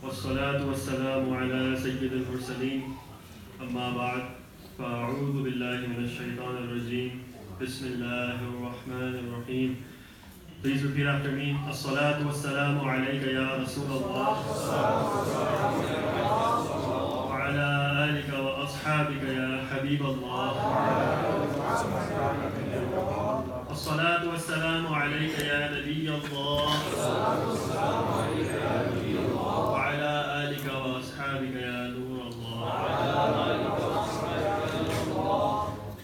والصلاة والسلام على سيد المرسلين أما بعد فأعوذ بالله من الشيطان الرجيم بسم الله الرحمن الرحيم. Please repeat after me. الصلاة والسلام عليك يا رسول الله وعلى آلك وأصحابك يا حبيب الله. الصلاة والسلام عليك يا نبي الله وعلى آلك وأصحابك يا نور الله.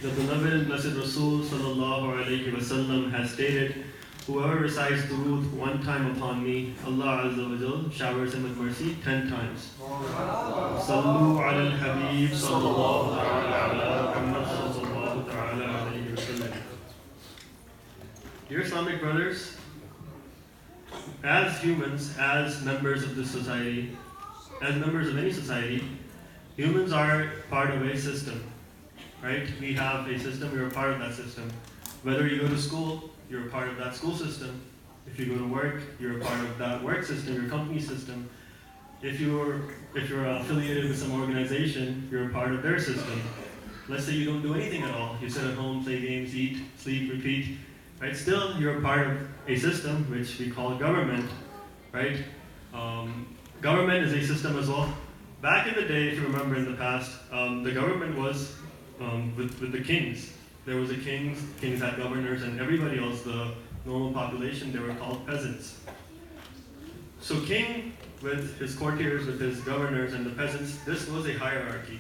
The beloved and blessed Rasul sallallahu alayhi wasallam has stated, whoever recites durood one time upon me, Allah Azza wa Jal showers him with mercy 10 times. Sallu ala al-Habib sallallahu ala Muhammad sallallahu ta'ala alayhi wa sallam. Dear Islamic brothers, as humans, as members of this society, as members of any society, humans are part of a system, right? We have a system, we're a part of that system. Whether you go to school, you're a part of that school system. If you go to work, you're a part of that work system, your company system. If you're affiliated with some organization, you're a part of their system. Let's say you don't do anything at all. You sit at home, play games, eat, sleep, repeat, right? Still, you're a part of a system which we call government, right? Government is a system as well. Back in the day, if you remember in the past, the government was with the kings. There was a kings had governors, and everybody else, the normal population, they were called peasants. So king with his courtiers, with his governors and the peasants, this was a hierarchy.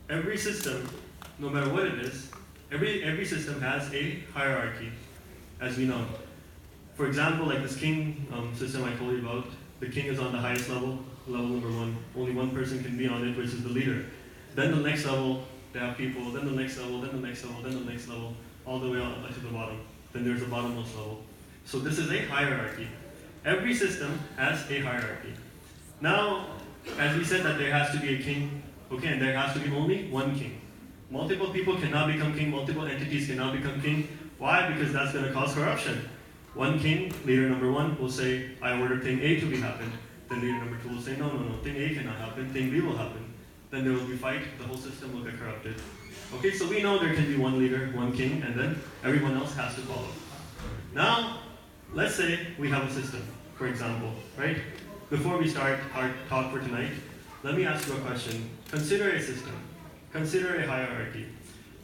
Every system, no matter what it is, every system has a hierarchy, as we know. For example, like this king system I told you about, the king is on the highest level, level number 1. Only one person can be on it, which is the leader. Then the next level, they have people, then the next level, then the next level, then the next level, all the way on to the bottom. Then there's the bottommost level. So this is a hierarchy. Every system has a hierarchy. Now, as we said that there has to be a king, okay, and there has to be only one king. Multiple people cannot become king, multiple entities cannot become king. Why? Because that's going to cause corruption. One king, leader number 1, will say, I order thing A to be happened. Then leader number 2 will say, no, thing A cannot happen, thing B will happen. Then there will be fight, the whole system will get corrupted. Okay, so we know there can be one leader, one king, and then everyone else has to follow. Now, let's say we have a system, for example, right? Before we start our talk for tonight, let me ask you a question. Consider a system. Consider a hierarchy.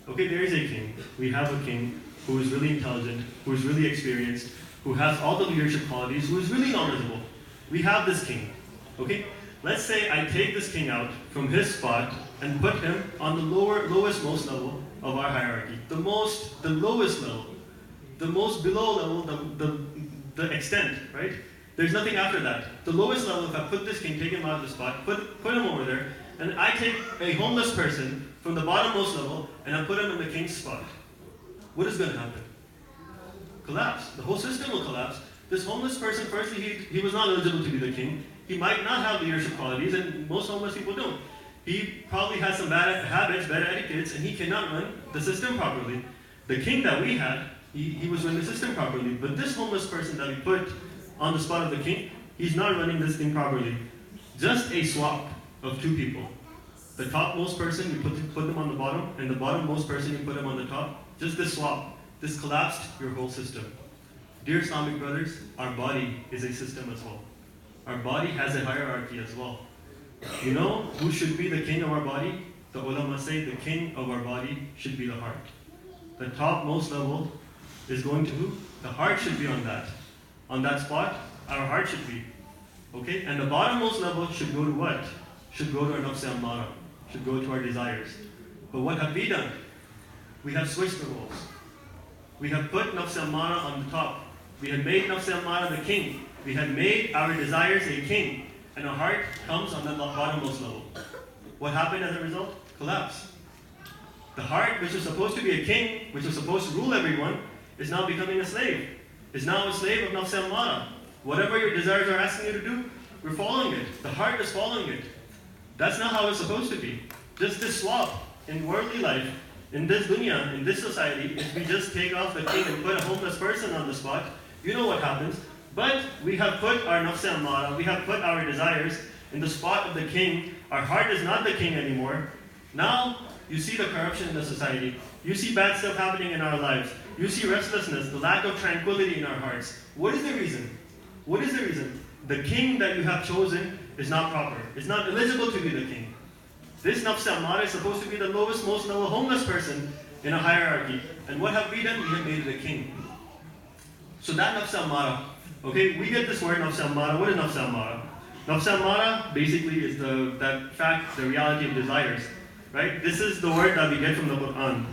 Okay, there is a king. We have a king who is really intelligent, who is really experienced, who has all the leadership qualities, who is really knowledgeable. We have this king, okay? Let's say I take this king out from his spot and put him on the lowest most level of our hierarchy. The lowest level. The most below level, the extent, right? There's nothing after that. The lowest level, if I put this king, take him out of the spot, put him over there, and I take a homeless person from the bottommost level and I put him in the king's spot. What is going to happen? Collapse. The whole system will collapse. This homeless person, firstly, he was not eligible to be the king. He might not have leadership qualities, and most homeless people don't. He probably has some bad habits, bad etiquettes, and he cannot run the system properly. The king that we had, he was running the system properly. But this homeless person that we put on the spot of the king, he's not running this thing properly. Just a swap of 2 people. The topmost person, we put them on the bottom, and the bottommost person, you put them on the top. Just this swap. This collapsed your whole system. Dear Islamic brothers, our body is a system as well. Our body has a hierarchy as well. You know who should be the king of our body? The ulama say the king of our body should be the heart. The topmost level is going to who? The heart should be on that. On that spot, our heart should be. Okay? And the bottommost level should go to what? Should go to our nafs ammara. Should go to our desires. But what have we done? We have switched the roles. We have put nafs ammara on the top. We have made nafs ammara the king. We have made our desires a king. And our heart comes on the bottommost level. What happened as a result? Collapse. The heart, which was supposed to be a king, which was supposed to rule everyone, is now becoming a slave. Is now a slave of nafs ammara. Whatever your desires are asking you to do, we're following it. The heart is following it. That's not how it's supposed to be. Just this swap in worldly life, in this dunya, in this society, if we just take off the king and put a homeless person on the spot, you know what happens. But we have put our nafs ammara, we have put our desires, in the spot of the king. Our heart is not the king anymore. Now, you see the corruption in the society. You see bad stuff happening in our lives. You see restlessness, the lack of tranquility in our hearts. What is the reason? What is the reason? The king that you have chosen is not proper. It's not eligible to be the king. This nafs ammara is supposed to be the lowest, most noble, homeless person in a hierarchy. And what have we done? We have made it a king. So that nafs ammara, okay, we get this word nafs ammara. What is nafs ammara? Nafs ammara basically is that fact, the reality of desires. Right? This is the word that we get from the Quran.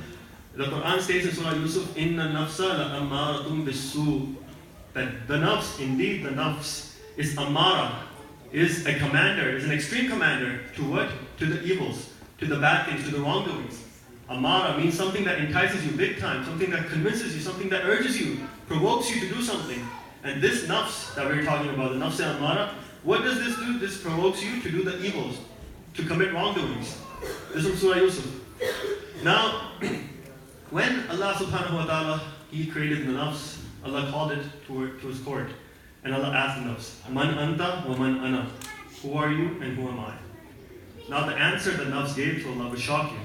The Quran states in Surah Yusuf, Inna nafsa la ammaratum bisu. That the nafs, indeed the nafs, is ammara, is a commander, is an extreme commander to what? To the evils, to the bad things, to the wrongdoings. Ammara means something that entices you big time, something that convinces you, something that urges you, provokes you to do something. And this nafs that we're talking about, the nafs ammara, what does this do? This provokes you to do the evils, to commit wrongdoings. This is Surah Yusuf. Now, when Allah subhanahu wa ta'ala, He created the nafs, Allah called it to His court. And Allah asked the nafs, Man anta wa man ana. Who are you and who am I? Now the answer the nafs gave to Allah will shock you.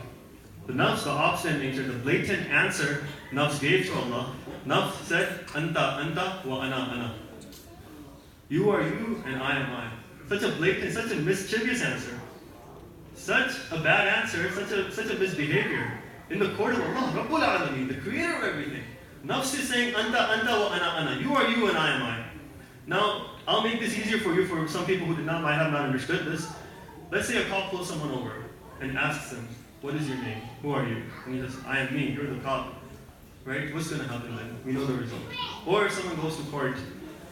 The nafs, the obstinate nature, the blatant answer nafs gave to Allah, nafs said, Anta wa ana. You are you and I am I. Such a blatant, such a mischievous answer. Such a bad answer, such a misbehavior. In the court of Allah, Rabbul Alameen, the creator of everything. Nafs is saying, Anta wa ana. You are you and I am I. Now, I'll make this easier for you for some people who might have not understood this. Let's say a cop pulls someone over and asks them, what is your name? Who are you? And he says, I am me, you're the cop. Right? What's going to happen then? We know the result. Or if someone goes to court,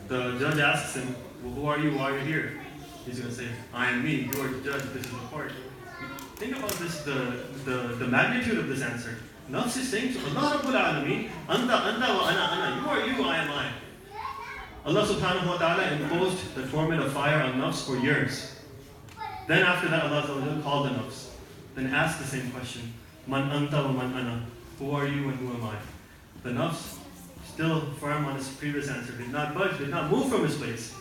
the judge asks him, well, who are you? Why are you here? He's going to say, I am me, you are the judge, this is the court. Think about this, the magnitude of this answer. Nafs is saying to Allah Rabbul Alameen, Anta wa ana. You are you, I am I. Allah subhanahu wa ta'ala imposed the torment of fire on nafs for years. Then after that, Allah called the nafs. Then asked the same question. Man anta wa man ana. Who are you and who am I? The nafs, still firm on his previous answer, did not budge, did not move from his place.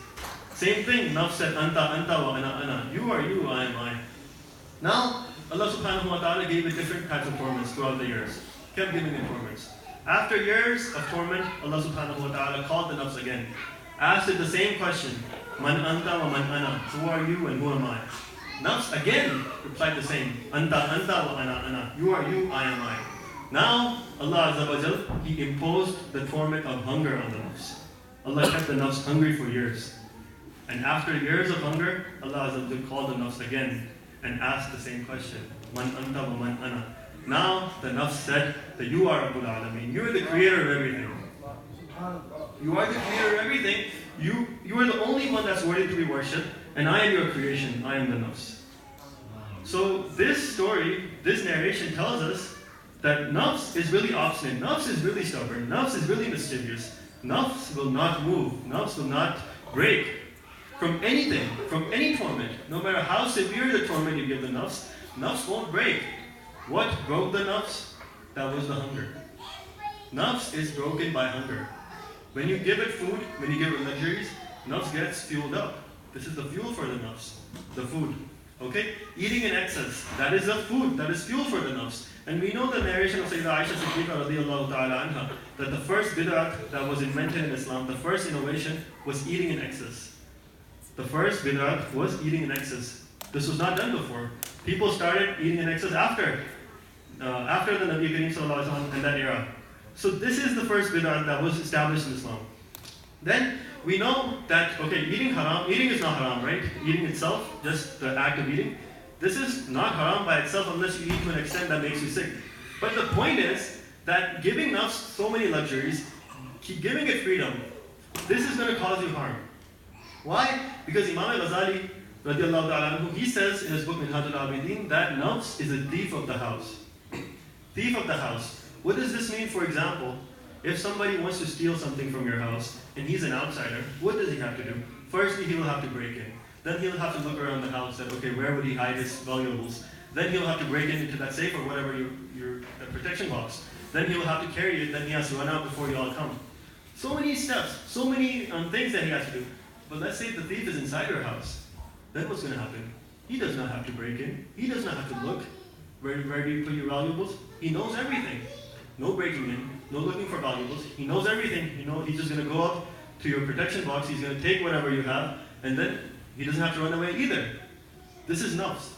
Same thing, nafs said, Anta wa ana. You are you, I am I. Now, Allah subhanahu wa ta'ala gave it different types of torments throughout the years. Kept giving it torments. After years of torment, Allah subhanahu wa ta'ala called the nafs again. Asked it the same question. Man anta wa man ana. Who are you and who am I? Nafs again replied the same. Anta wa ana. You are you, I am I. Now, Allah Azza wa Jal, He imposed the torment of hunger on the nafs. Allah kept the nafs hungry for years. And after years of hunger, Allah Azza wa Jal called the nafs again and asked the same question. Man anta wa man ana. Now the nafs said that you are Rabbul Alameen. You are the creator of everything. You are the creator of everything. You are the only one that's worthy to be worshipped. And I am your creation. I am the nafs. So this story, this narration tells us that nafs is really obstinate. Nafs is really stubborn. Nafs is really mischievous. Nafs will not move. Nafs will not break from anything, from any torment. No matter how severe the torment you give the nafs, nafs won't break. What broke the nafs? That was the hunger. Nafs is broken by hunger. When you give it food, when you give it luxuries, nafs gets fueled up. This is the fuel for the nafs, the food. Okay? Eating in excess, that is the food, that is fuel for the nafs. And we know the narration of Sayyidah Aisha Siddiqa radiallahu ta'ala anha, that the first bid'ah that was invented in Islam, the first innovation was eating in excess. The first bid'ah was eating in excess. This was not done before. People started eating in excess after the Nabi Kareem sallallahu alaihi wasallam in that era. So this is the first bid'ah that was established in Islam. Then we know that, okay, eating is not haram, right? Eating itself, just the act of eating. This is not haram by itself unless you eat to an extent that makes you sick. But the point is that giving nafs so many luxuries, giving it freedom, this is going to cause you harm. Why? Because Imam al-Ghazali, radiallahu ta'ala anhu, he says in his book Minhaj al-Abidin that nafs is a thief of the house. Thief of the house. What does this mean? For example, if somebody wants to steal something from your house and he's an outsider, what does he have to do? Firstly, he will have to break in. Then he'll have to look around the house and, okay, where would he hide his valuables? Then he'll have to break into that safe or whatever your protection box. Then he'll have to carry it. Then he has to run out before you all come. So many steps, so many things that he has to do. But let's say the thief is inside your house. then what's going to happen? He does not have to break in. He does not have to look. Where do you put your valuables? He knows everything. No breaking in, no looking for valuables. He knows everything. He's just going to go up to your protection box. He's going to take whatever you have, and then he doesn't have to run away either. This is nafs.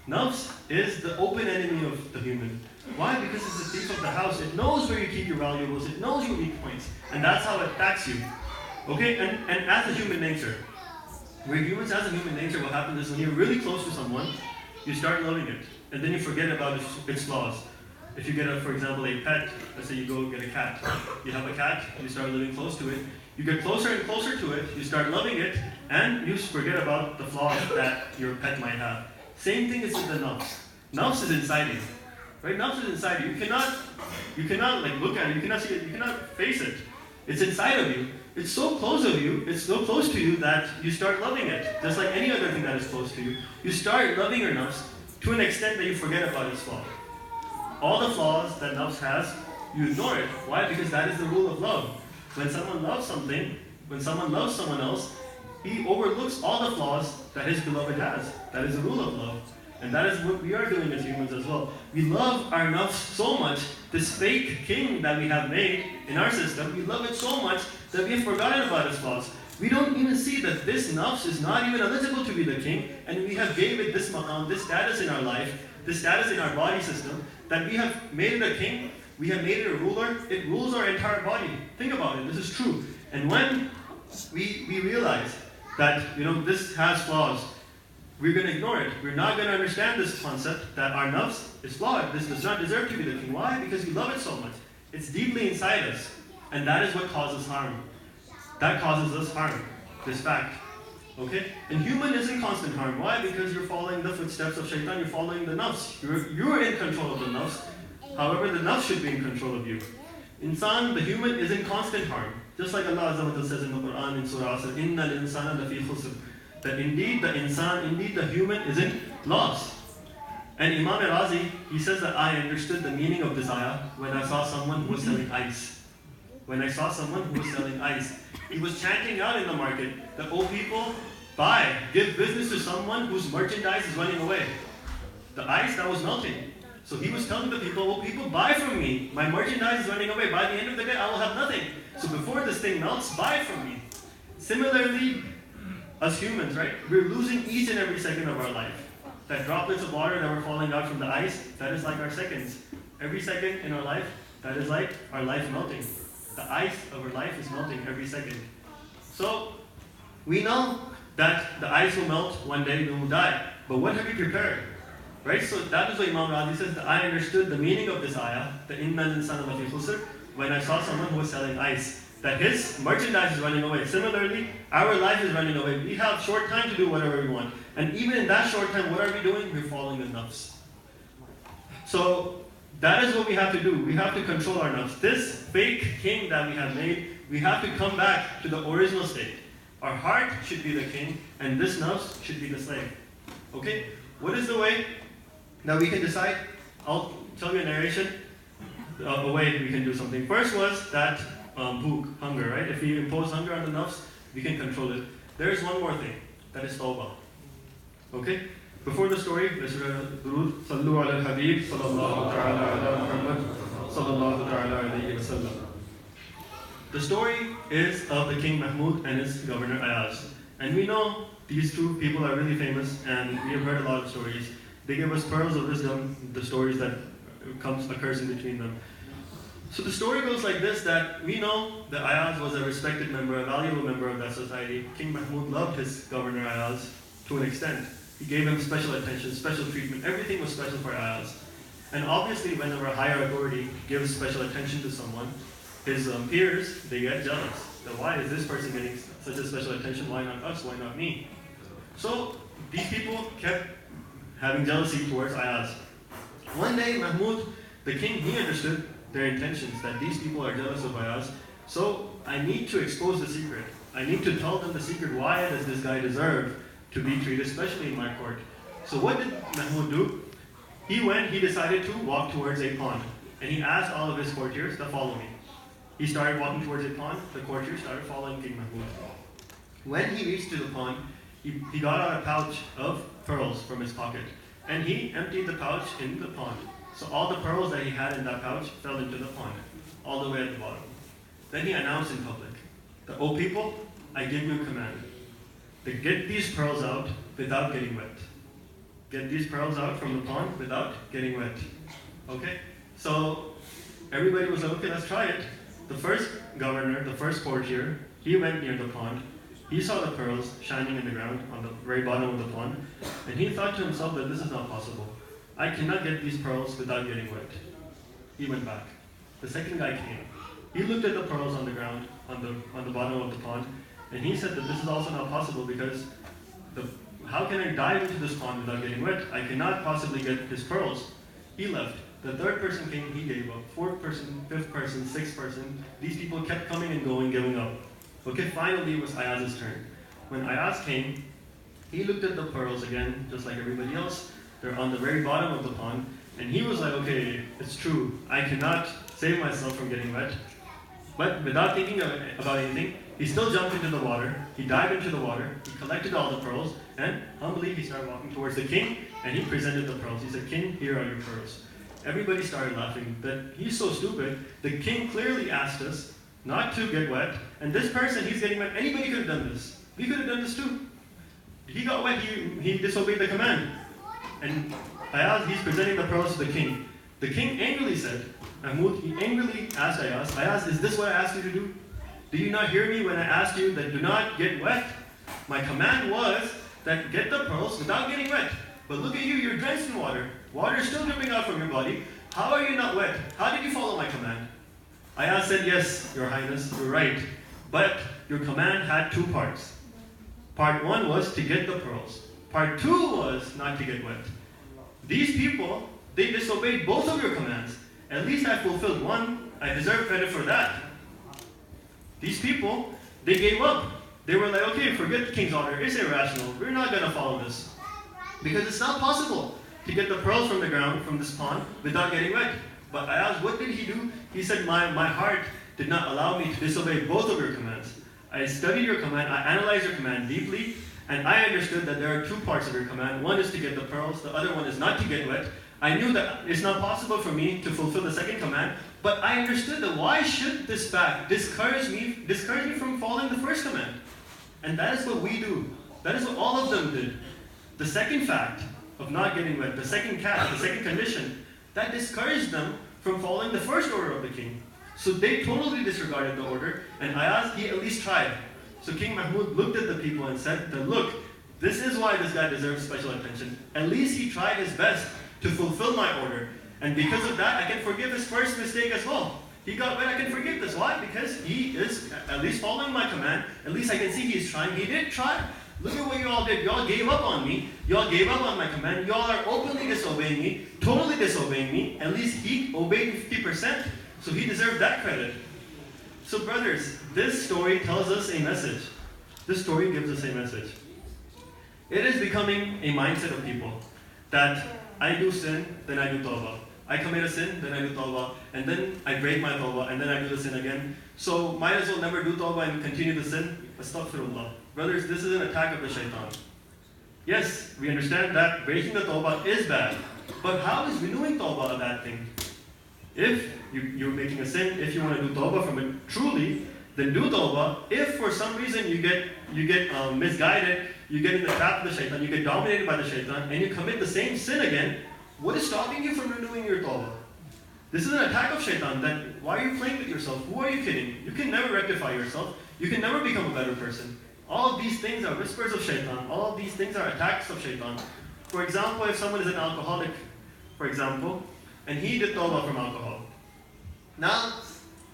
Nafs is the open enemy of the human. Why? Because it's the thief of the house. It knows where you keep your valuables. It knows your weak points. And that's how it attacks you. Okay? And as a human nature, as a human nature, what happens is when you're really close to someone, you start loving it. And then you forget about its flaws. If you get, for example, a pet, let's say you go get a cat. You have a cat, you start living close to it. You get closer and closer to it, you start loving it, and you forget about the flaws that your pet might have. Same thing is with the nafs. Nafs is inside you. Right? Nafs is inside you. You cannot look at it, you cannot see it, you cannot face it. It's inside of you. It's so close of you, it's so close to you that you start loving it. Just like any other thing that is close to you. You start loving your nafs to an extent that you forget about its flaw. All the flaws that nafs has, you ignore it. Why? Because that is the rule of love. When someone loves something, when someone loves someone else, he overlooks all the flaws that his beloved has. That is the rule of love. And that is what we are doing as humans as well. We love our nafs so much, this fake king that we have made in our system, we love it so much that we have forgotten about its flaws. We don't even see that this nafs is not even eligible to be the king, and we have gave it this maqam, this status in our life, this status in our body system, that we have made it a king, we have made it a ruler, it rules our entire body. Think about it, this is true. And when we realize that this has flaws, we're going to ignore it. We're not going to understand this concept that our nafs is flawed. This does not deserve to be the king. Why? Because we love it so much. It's deeply inside us. And that is what causes harm. That causes us harm. This fact. Okay? And human is in constant harm. Why? Because you're following the footsteps of shaitan. You're following the nafs. You're in control of the nafs. However, the nafs should be in control of you. Insan, the human, is in constant harm. Just like Allah Azza wa Jalla says in the Quran in Surah Asr, إِنَّ الْإِنسَانَ لَفِي خُسْرٍ. That indeed the insan, indeed the human is in loss. And Imam al-Razi, he says that I understood the meaning of this ayah when I saw someone who was selling ice. When I saw someone who was selling ice, he was chanting out in the market that, oh people, buy, give business to someone whose merchandise is running away. The ice that was melting. So he was telling the people, oh people, buy from me. My merchandise is running away. By the end of the day, I will have nothing. So before this thing melts, buy from me. Similarly, us humans, right? We're losing each and every second of our life. That droplets of water that were falling out from the ice, that is like our seconds. Every second in our life, that is like our life melting. The ice of our life is melting every second. So, we know that the ice will melt one day, we will die. But what have we prepared? Right? So that is what Imam Razi says, that I understood the meaning of this ayah, the Inna al-insana lafi khusr, when I saw someone who was selling ice. That his merchandise is running away. Similarly, our life is running away. We have short time to do whatever we want. And even in that short time, what are we doing? We're following the nafs. So that is what we have to do. We have to control our nafs. This fake king that we have made, we have to come back to the original state. Our heart should be the king, and this nafs should be the slave. Okay? What is the way that we can decide? I'll tell you a narration, a way we can do something. First was that bhuk, hunger, right? If we impose hunger on the nafs, we can control it. There is one more thing, that is tawbah. Okay? Before the story, let's read Durood. Sallu ala al-Habib, sallallahu ta'ala ala Muhammad, sallallahu ta'ala alayhi wa sallam. The story is of the King Mahmud and his governor Ayaz. And we know these two people are really famous, and we have heard a lot of stories. They give us pearls of wisdom, the stories that occurs in between them. So the story goes like this, that we know that Ayaz was a respected member, a valuable member of that society. King Mahmud loved his governor Ayaz to an extent. He gave him special attention, special treatment. Everything was special for Ayaz. And obviously, whenever a higher authority gives special attention to someone, his peers, they get jealous. That why is this person getting such a special attention? Why not us? Why not me? So these people kept having jealousy towards Ayaz. One day, Mahmud, the king, he understood their intentions, that these people are jealous of Ayaz. So I need to expose the secret. I need to tell them the secret. Why does this guy deserve to be treated, especially in my court? So what did Mahmud do? He decided to walk towards a pond. And he asked all of his courtiers to follow me. He started walking towards a pond. The courtiers started following King Mahmud. When he reached to the pond, he got out a pouch of pearls from his pocket, and he emptied the pouch in the pond. So all the pearls that he had in that pouch fell into the pond, all the way at the bottom. Then he announced in public, that, "O people, I give you a command, to get these pearls out without getting wet. Get these pearls out from the pond without getting wet." Okay? So everybody was like, okay, let's try it. The first governor, the first courtier, he went near the pond. He saw the pearls shining in the ground on the very bottom of the pond, and he thought to himself that this is not possible. I cannot get these pearls without getting wet. He went back. The second guy came. He looked at the pearls on the ground, on the bottom of the pond, and he said that this is also not possible because how can I dive into this pond without getting wet? I cannot possibly get his pearls. He left. The third person came, he gave up. Fourth person, fifth person, sixth person. These people kept coming and going, giving up. Okay, finally it was Ayaz's turn. When Ayaz came, he looked at the pearls again, just like everybody else. They're on the very bottom of the pond. And he was like, okay, it's true. I cannot save myself from getting wet. But without thinking about anything, he still jumped into the water. He dived into the water. He collected all the pearls. And humbly, he started walking towards the king. And he presented the pearls. He said, "King, here are your pearls." Everybody started laughing that he's so stupid. The king clearly asked us not to get wet. And this person, he's getting wet. Anybody could have done this. We could have done this too. He got wet. He disobeyed the command. And Ayaz, he's presenting the pearls to the king. The king angrily said, Mahmud, he angrily asked Ayaz, "Ayaz, is this what I asked you to do? Do you not hear me when I asked you that do not get wet? My command was that get the pearls without getting wet. But look at you, you're drenched in water. Water is still dripping out from your body. How are you not wet? How did you follow my command?" Ayaz said, "Yes, Your Highness, you're right. But your command had two parts. Part one was to get the pearls. Part two was not to get wet. These people, they disobeyed both of your commands. At least I fulfilled one. I deserve credit for that." These people, they gave up. They were like, okay, forget the king's order. It's irrational. We're not going to follow this. Because it's not possible to get the pearls from the ground, from this pond, without getting wet. But Ayaz, what did he do? He said, my heart did not allow me to disobey both of your commands. I studied your command, I analyzed your command deeply, and I understood that there are two parts of your command. One is to get the pearls, the other one is not to get wet. I knew that it's not possible for me to fulfill the second command, but I understood that why should this fact discourage me from following the first command? And that is what we do. That is what all of them did. The second fact of not getting wet, the second condition, that discouraged them from following the first order of the king. So they totally disregarded the order, and Ayaz, he at least tried. So King Mahmud looked at the people and said that, look, this is why this guy deserves special attention. At least he tried his best to fulfill my order. And because of that, I can forgive his first mistake as well. He got wet, I can forgive this. Why? Because he is at least following my command. At least I can see he's trying. He did try. Look at what you all did. You all gave up on me. You all gave up on my command. You all are openly disobeying me, totally disobeying me. At least he obeyed me 50%, so he deserved that credit. So brothers, this story tells us a message. This story gives us a message. It is becoming a mindset of people that I do sin, then I do tawbah. I commit a sin, then I do tawbah, and then I break my tawbah, and then I do the sin again. So might as well never do tawbah and continue the sin. Astaghfirullah. Brothers, this is an attack of the shaitan. Yes, we understand that breaking the tawbah is bad, but how is renewing tawbah a bad thing? If you're making a sin, if you want to do tawbah from it truly, then do tawbah. If for some reason you get misguided, you get in the trap of the shaitan, you get dominated by the shaitan, and you commit the same sin again, what is stopping you from renewing your tawbah? This is an attack of shaitan. That why are you playing with yourself? Who are you kidding? You can never rectify yourself. You can never become a better person. All of these things are whispers of shaitan. All of these things are attacks of shaitan. For example, if someone is an alcoholic, for example, and he did tawbah from alcohol. Now,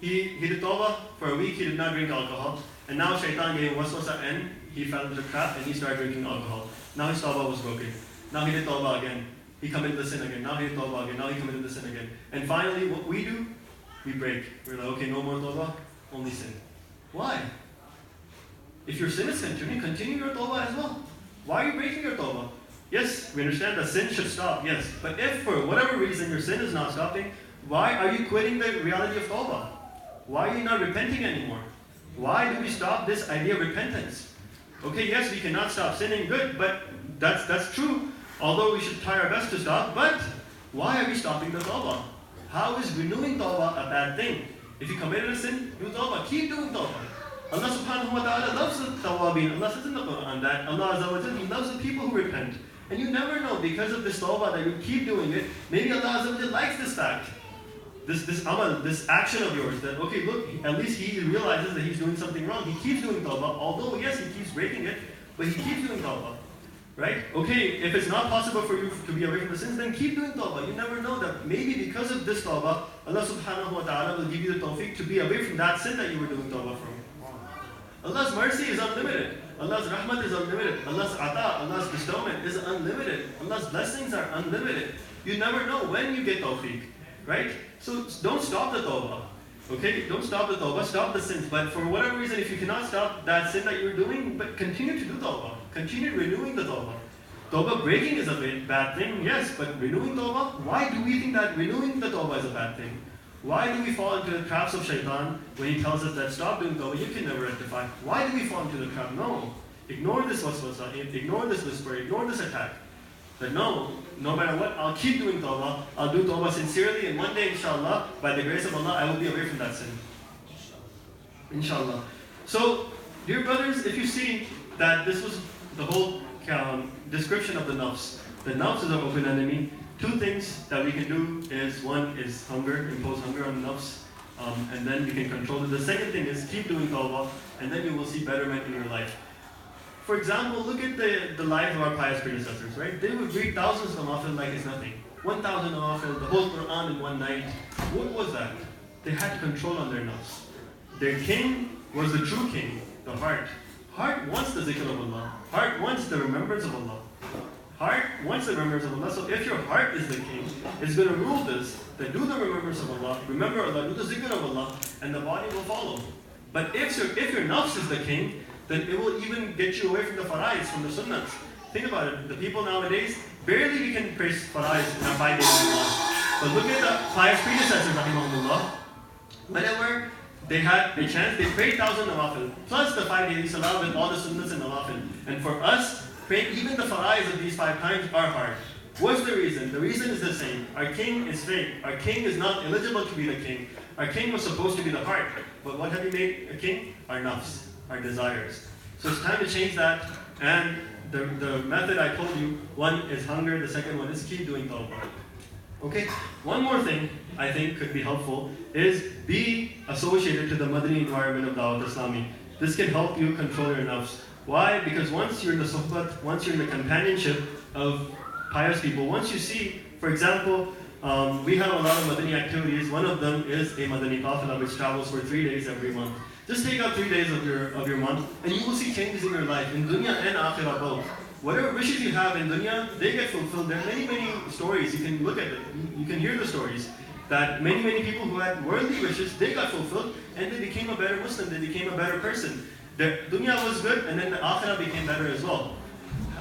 he did tawbah for a week, he did not drink alcohol, and now shaitan gave him waswasa and he fell into the trap and he started drinking alcohol. Now his tawbah was broken. Now he did tawbah again. He committed the sin again. Now he did tawbah again. Now he committed the sin again. And finally, what we do, we break. We're like, okay, no more tawbah, only sin. Why? If your sin is continuing, continue your tawbah as well. Why are you breaking your tawbah? Yes, we understand that sin should stop, yes. But if for whatever reason your sin is not stopping, why are you quitting the reality of tawbah? Why are you not repenting anymore? Why do we stop this idea of repentance? Okay, yes, we cannot stop sinning, good, but that's true. Although we should try our best to stop, but why are we stopping the tawbah? How is renewing tawbah a bad thing? If you committed a sin, do tawbah. Keep doing tawbah. Allah subhanahu wa ta'ala loves the tawabin. Allah says in the Quran that Allah Azza wa Jalla, He loves the people who repent. And you never know, because of this tawbah that you keep doing it, maybe Allah Azza wa Jalla likes this fact. This amal, this action of yours, that okay, look, at least he realizes that he's doing something wrong. He keeps doing tawbah, although yes, he keeps breaking it, but he keeps doing tawbah. Right? Okay, if it's not possible for you to be away from the sins, then keep doing tawbah. You never know that maybe because of this tawbah, Allah subhanahu wa ta'ala will give you the tawfiq to be away from that sin that you were doing tawbah from. Allah's mercy is unlimited. Allah's rahmat is unlimited. Allah's ata, Allah's bestowment is unlimited. Allah's blessings are unlimited. You never know when you get tawfiq. Right? So don't stop the tawbah. Okay? Don't stop the tawbah, stop the sins. But for whatever reason, if you cannot stop that sin that you're doing, but continue to do tawbah. Continue renewing the tawbah. Tawbah breaking is a bad thing, yes, but renewing tawbah, why do we think that renewing the tawbah is a bad thing? Why do we fall into the traps of shaitan when he tells us that stop doing tawbah, you can never rectify? Why do we fall into the trap? No. Ignore this waswasa, ignore this whisper, ignore this attack. That no matter what, I'll keep doing tawbah, I'll do tawbah sincerely, and one day, inshallah, by the grace of Allah, I will be away from that sin. Inshallah. So, dear brothers, if you see that this was the whole description of the nafs. The nafs is our open enemy. Two things that we can do is, one is hunger, impose hunger on the nafs, and then we can control it. The second thing is keep doing tawbah, and then you will see betterment in your life. For example, look at the lives of our pious predecessors, right? They would read thousands of nawafil like it's nothing. 1,000 nawafil, the whole Quran in one night. What was that? They had control on their nafs. Their king was the true king, the heart. Heart wants the zikr of Allah. Heart wants the remembrance of Allah. Heart wants the remembrance of Allah. So if your heart is the king, it's going to rule this, then do the remembrance of Allah, remember Allah, do the zikr of Allah, and the body will follow. But if your nafs is the king, then it will even get you away from the fara'is, from the sunnahs. Think about it. The people nowadays, barely we can praise fara'is in our 5 days of Allah. But look at the pious predecessors, rahimahumullah. Whenever they had a chance, they prayed 1,000 nawafil, plus the 5 daily salah with all the sunnahs and nawafil. And for us, praying even the fara'is of these 5 times are hard. What's the reason? The reason is the same. Our king is fake. Our king is not eligible to be the king. Our king was supposed to be the heart. But what have we made a king? Our nafs, our desires. So it's time to change that. And the method I told you, one is hunger, the second one is keep doing tawbah. Okay? One more thing I think could be helpful is be associated to the Madani environment of Dawat Islami. This can help you control your nafs. Why? Because once you're in the suhbat, once you're in the companionship of pious people, once you see, for example, we have a lot of Madani activities. One of them is a Madani qafila which travels for 3 days every month. Just take out 3 days of your month and you will see changes in your life, in dunya and akhirah both. Whatever wishes you have in dunya, they get fulfilled. There are many stories. You can look at it. You can hear the stories. That many people who had worldly wishes, they got fulfilled and they became a better Muslim. They became a better person. The dunya was good and then the akhirah became better as well.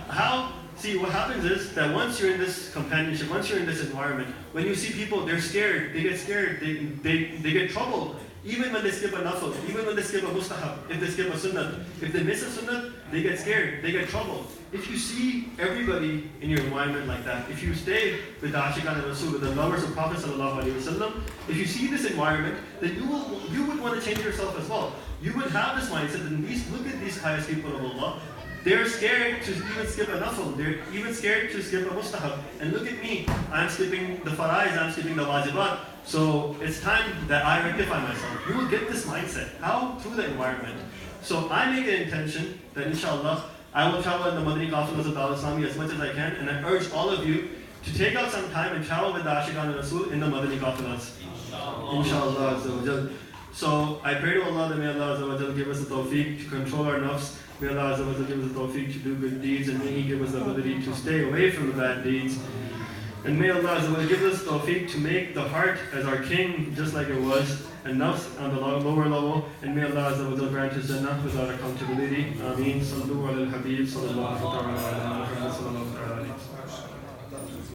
How? See, what happens is that once you're in this companionship, once you're in this environment, when you see people, they're scared, they get scared, they get troubled. Even when they skip a nafil, even when they skip a mustahab, if they skip a sunnah, if they miss a sunnah, they get scared, they get troubled. If you see everybody in your environment like that, if you stay with the Ashiqan al-Rasul, with the lovers of Prophet sallallahu alaihi wasallam, if you see this environment, then you would want to change yourself as well. You would have this mindset, and look at these pious people of Allah. They're scared to even skip a nafil. They're even scared to skip a mustahab. And look at me. I'm skipping the fara'is, I'm skipping the wajibat. So it's time that I rectify myself. You will get this mindset. How? Through the environment. So I make an intention that inshallah, I will travel in the Madani qafilas of Dawah Islami as much as I can. And I urge all of you to take out some time and travel with the Ashiqan al-Rasul in the Madani qafilas. Inshallah. So I pray to Allah that may Allah give us the tawfiq to control our nafs. May Allah give us the tawfiq to do good deeds, and may He give us the ability to stay away from the bad deeds. And may Allah give us the tawfiq to make the heart as our king, just like it was, and nafs on the lower level. And may Allah grant us Jannah without accountability. Ameen. Sallu ala al-Habib. Sallallahu ta'ala ala Muhammad. Sallallahu ta'ala alayhi.